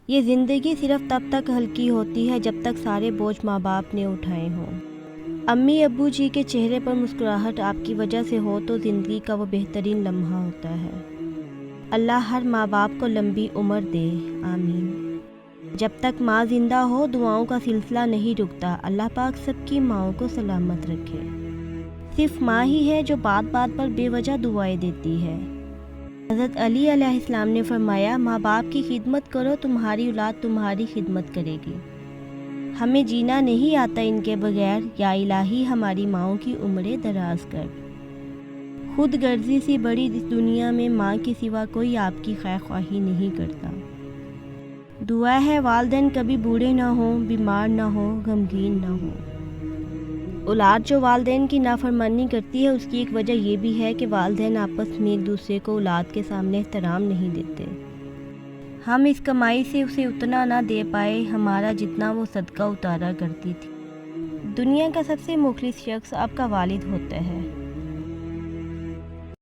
یہ زندگی صرف تب تک ہلکی ہوتی ہے جب تک سارے بوجھ ماں باپ نے اٹھائے ہوں۔ امی ابو جی کے چہرے پر مسکراہٹ آپ کی وجہ سے ہو تو زندگی کا وہ بہترین لمحہ ہوتا ہے۔ اللہ ہر ماں باپ کو لمبی عمر دے، آمین۔ جب تک ماں زندہ ہو دعاؤں کا سلسلہ نہیں رکتا۔ اللہ پاک سب کی ماؤں کو سلامت رکھے۔ صرف ماں ہی ہے جو بات بات پر بے وجہ دعائیں دیتی ہے۔ حضرت علی علیہ السلام نے فرمایا، ماں باپ کی خدمت کرو، تمہاری اولاد تمہاری خدمت کرے گی۔ ہمیں جینا نہیں آتا ان کے بغیر، یا الہی ہماری ماؤں کی عمریں دراز کر۔ خود غرضی سے بڑی اس دنیا میں ماں کے سوا کوئی آپ کی خیر خواہی نہیں کرتا۔ دعا ہے والدین کبھی بوڑھے نہ ہوں، بیمار نہ ہوں، غمگین نہ ہوں۔ اولاد جو والدین کی نافرمانی کرتی ہے اس کی ایک وجہ یہ بھی ہے کہ والدین آپس میں ایک دوسرے کو اولاد کے سامنے احترام نہیں دیتے۔ ہم اس کمائی سے اسے اتنا نہ دے پائے ہمارا جتنا وہ صدقہ اتارا کرتی تھی۔ دنیا کا سب سے مخلص شخص آپ کا والد ہوتا ہے۔